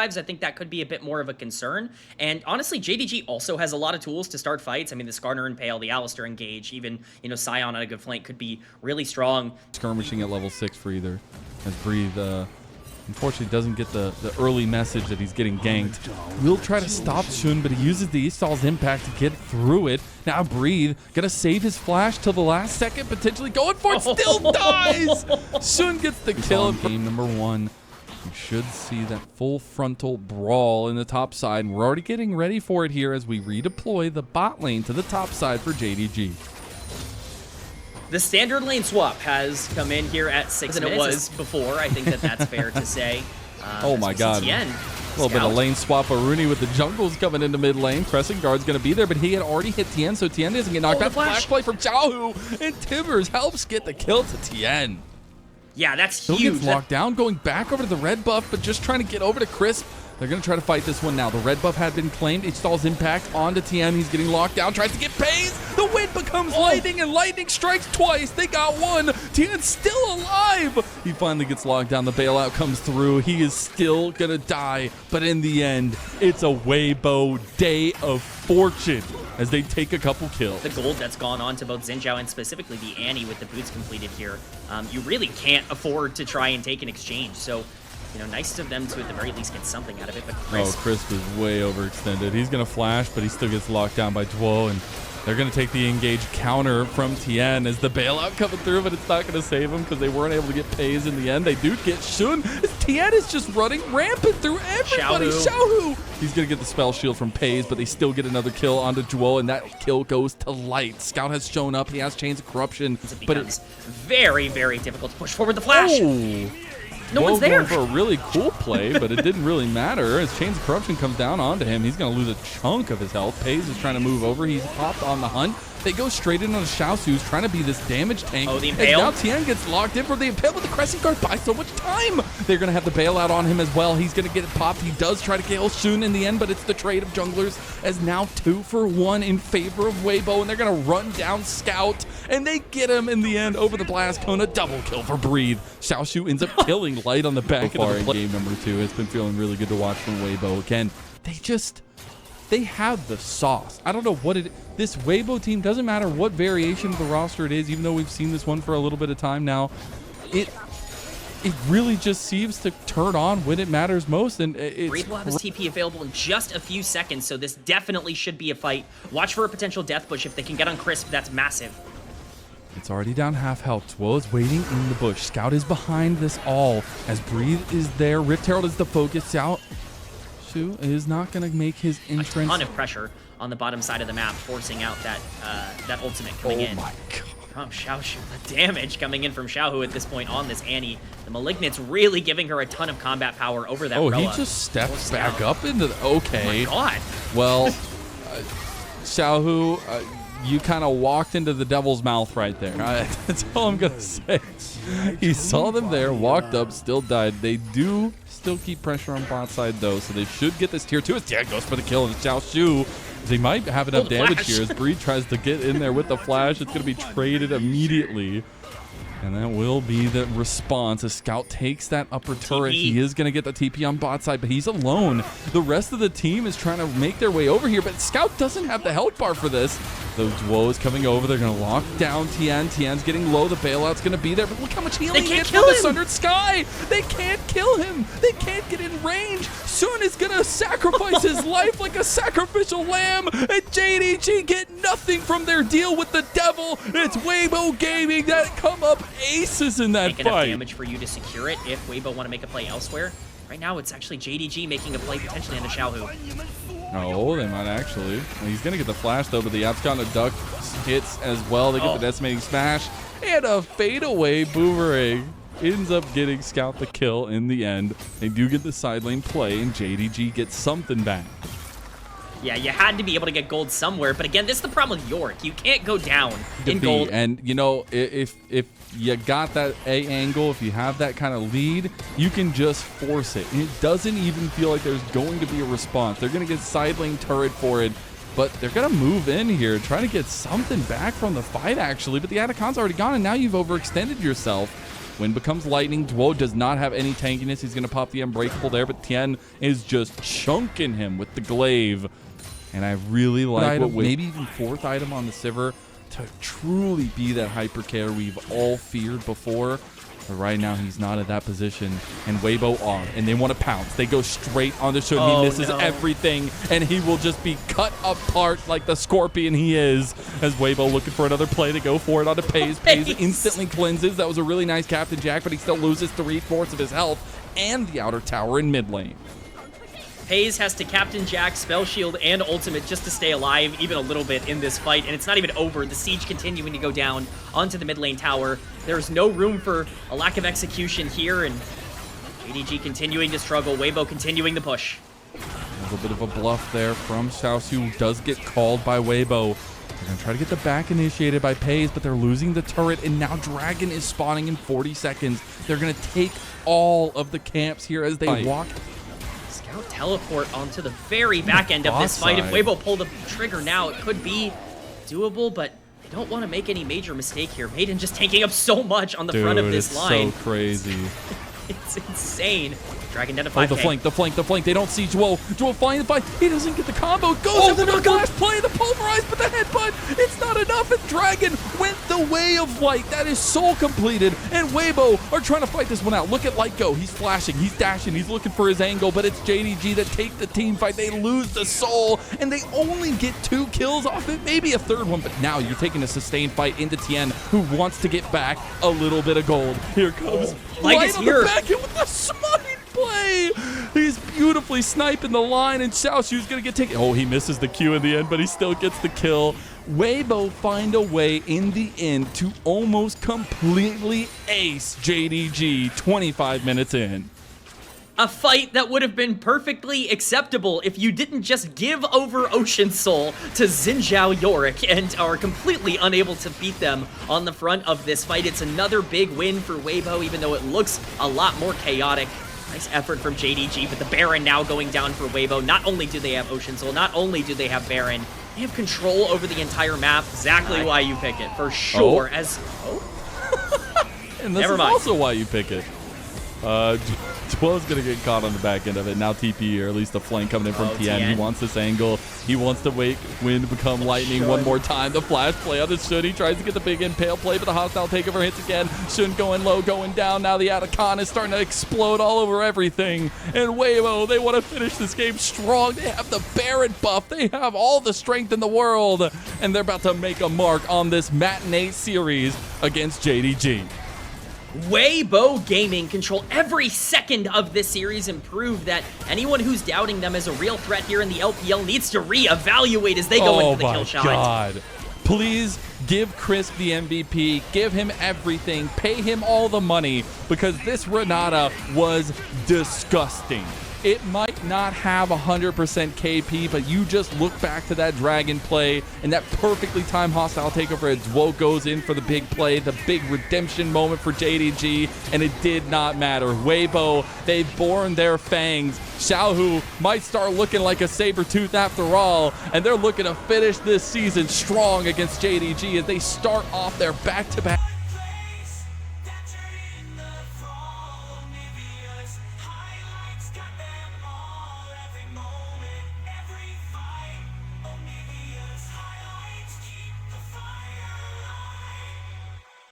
I think that could be a bit more of a concern. And honestly, JDG also has a lot of tools to start fights. I mean, the Skarner Impale, the Alistair Engage, even, you know, Scion on a good flank could be really strong. Skirmishing at level 6 for either, as Breathe unfortunately doesn't get the early message that he's getting ganked. Will try to stop Shun, but he uses the Eastall's impact to get through it. Now Breathe gonna save his flash till the last second, potentially going for it, still dies! Shun gets the kill. Game number 1. You should see that full frontal brawl in the top side. We're already getting ready for it here as we redeploy the bot lane to the top side for JDG. The standard lane swap has come in here at 6 than it was before. I think that's fair to say. Oh my god. Tien, a little bit of lane swap. Rooney with the jungles coming into mid lane. Pressing guard's going to be there, but he had already hit Tien, so Tien doesn't get knocked out. Flash play from Xiaohu, and Timbers helps get the kill to Tien. Yeah, that's Still huge. Gets locked down, going back over to the red buff, but just trying to get over to Crisp. They're going to try to fight this one now. The red buff had been claimed. It stalls impact onto Tien. He's getting locked down. Tries to get Pays. The wind becomes lightning, and lightning strikes twice. They got one. Tien's still alive. He finally gets locked down. The bailout comes through. He is still going to die. But in the end, it's a Weibo day of fortune as they take a couple kills. The gold that's gone on to both Xin Zhao and specifically the Annie with the boots completed here. You really can't afford to try and take an exchange. So, you know, nice of them to at the very least get something out of it. But Crisp is way overextended. He's going to flash, but he still gets locked down by Duo, and they're going to take the engage counter from Tien as the bailout coming through, but it's not going to save him because they weren't able to get Pays in the end. They do get Shun. Tien is just running rampant through everybody. Xiaohu. He's going to get the spell shield from Pays, but they still get another kill onto Duo, and that kill goes to Light. Scout has shown up. He has Chains of Corruption. But it's very, very difficult to push forward the flash. Oh. No one's there. Going for a really cool play, but it didn't really matter. As Chains of Corruption comes down onto him, he's going to lose a chunk of his health. Pays is trying to move over. He's popped on the hunt. They go straight in on Xiaosu, who's trying to be this damage tank. Oh, the Impale. And now Tien gets locked in for the Impale, but the Crescent Guard buys so much time. They're going to have the bailout on him as well. He's going to get it popped. He does try to kill Shun in the end, but it's the trade of junglers as now 2 for 1 in favor of Weibo, and they're going to run down Scout, and they get him in the end over the Blast Cone. A double kill for Breathe. Xiaosu ends up killing Light on the back of the game number 2. It's been feeling really good to watch from Weibo. Again, they have the sauce. I don't know what this Weibo team, doesn't matter what variation of the roster it is, even though we've seen this one for a little bit of time now, it really just seems to turn on when it matters most. And Breathe will have his TP available in just a few seconds, so this definitely should be a fight. Watch for a potential death bush. If they can get on Crisp, that's massive. It's already down half health. Tuo is waiting in the bush. Scout is behind this all as Breathe is there. Rift Herald is the focus out. Shu is not going to make his entrance. A ton of pressure on the bottom side of the map, forcing out that ultimate coming in. Oh my god. From Xiaohu, the damage coming in from Xiaohu at this point on this Annie. The Malignant's really giving her a ton of combat power over that Oh, Rella. he just stepped back up into the... Okay. Oh my god. Well, Xiaohu, you kind of walked into the devil's mouth right there. That's all I'm going to say. He saw them there, walked up, still died. They do still keep pressure on bot side, though, so they should get this tier 2. As Tien goes for the kill, and Xiaohu, they might have enough damage here as Breed tries to get in there with the flash. It's going to be traded immediately. And that will be the response as Scout takes that upper turret. He is going to get the TP on bot side, but he's alone. The rest of the team is trying to make their way over here, but Scout doesn't have the health bar for this. The Duo is coming over. They're going to lock down Tien. Tien's getting low. The bailout's going to be there, but look how much healing he gets from the Sundered Sky. They can't kill him. They can't get in range. Sun is going to sacrifice his life like a sacrificial lamb, and JDG get nothing from their deal with the devil. It's Weibo Gaming that come up aces in that Make fight. Enough damage for you to secure it if Weibo want to make a play elsewhere. Right now, it's actually JDG making a play potentially on the Xiaohu. Oh, they might actually. He's going to get the flash, though, but the Abscon of Duck hits as well. They get the Decimating Smash and a fadeaway boomerang. Ends up getting Scout the kill in the end. They do get the side lane play, and JDG gets something back. Yeah, you had to be able to get gold somewhere, but again, this is the problem with York. You can't go down in gold. And, you know, if you got that A angle, if you have that kind of lead, you can just force it. And it doesn't even feel like there's going to be a response. They're going to get side lane turret for it, but they're going to move in here, try to get something back from the fight, actually. But the Atacon's already gone, and now you've overextended yourself. Wind becomes lightning. Duo does not have any tankiness. He's going to pop the Unbreakable there, but Tien is just chunking him with the glaive. And I really like what maybe even 4th item on the Sivir to truly be that hyper care we've all feared before. But right now, he's not at that position. And Weibo on, and they want to pounce. They go straight on the show. He misses everything, and he will just be cut apart like the scorpion he is. As Weibo looking for another play to go for it onto Pays. Pays instantly cleanses. That was a really nice Captain Jack, but he still loses 3/4 of his health and the outer tower in mid lane. Pays has to Captain Jack, Spell Shield, and Ultimate just to stay alive even a little bit in this fight, and it's not even over. The siege continuing to go down onto the mid lane tower. There's no room for a lack of execution here, and JDG continuing to struggle. Weibo continuing to push. A little bit of a bluff there from Zeus, who does get called by Weibo. They're going to try to get the back initiated by Pays, but they're losing the turret, and now Dragon is spawning in 40 seconds. They're going to take all of the camps here as they walk. Scout teleport onto the very back end of this fight. If Weibo pulled the trigger now, it could be doable, but they don't want to make any major mistake here. Maiden just taking up so much on the front of this line. It's so crazy. It's insane. Dragon down to 5K. The flank. They don't see Duo. Duo flying the fight. He doesn't get the combo. Goes into the flash play, the pulverize, but the headbutt. It's not enough. And Dragon went the way of light. That is soul completed. And Weibo are trying to fight this one out. Look at Light go. He's flashing. He's dashing. He's looking for his angle, but it's JDG that take the team fight. They lose the soul, and they only get 2 kills off it. Maybe a 3rd one, but now you're taking a sustained fight into Tien, who wants to get back a little bit of gold. Here comes Light is here. The back end with the smite play. He's beautifully sniping the line, and Xiaoxu's gonna get taken. Oh, he misses the Q in the end, but he still gets the kill. Weibo find a way in the end to almost completely ace JDG 25 minutes in. A fight that would have been perfectly acceptable if you didn't just give over Ocean Soul to Xin Yorick and are completely unable to beat them on the front of this fight. It's another big win for Weibo, even though it looks a lot more chaotic. Nice effort from JDG, but the Baron now going down for Weibo. Not only do they have Ocean Soul, not only do they have Baron, they have control over the entire map. Exactly why you pick it, for sure. And this is also why you pick it. Duo's gonna get caught on the back end of it. Now TP, or at least the flank coming in from Tien. He wants this angle. He wants to wait Wind become lightning one more time. The flash play on the Shun. He tries to get the big impale play, but the hostile takeover hits again. Shun going low, going down. Now the Atacon is starting to explode all over everything. And Weibo, they want to finish this game strong. They have the Baron buff. They have all the strength in the world. And they're about to make a mark on this matinee series against JDG. Weibo Gaming control every second of this series and prove that anyone who's doubting them as a real threat here in the LPL needs to reevaluate as they go into the kill shot. Oh my God. Please give Chris the MVP, give him everything, pay him all the money, because this Renata was disgusting. It might not have 100% KP, but you just look back to that Dragon play and that perfectly timed hostile takeover as Duo goes in for the big play, the big redemption moment for JDG, and it did not matter. Weibo, they've borne their fangs. Xiaohu might start looking like a saber-tooth after all, and they're looking to finish this season strong against JDG as they start off their back-to-back.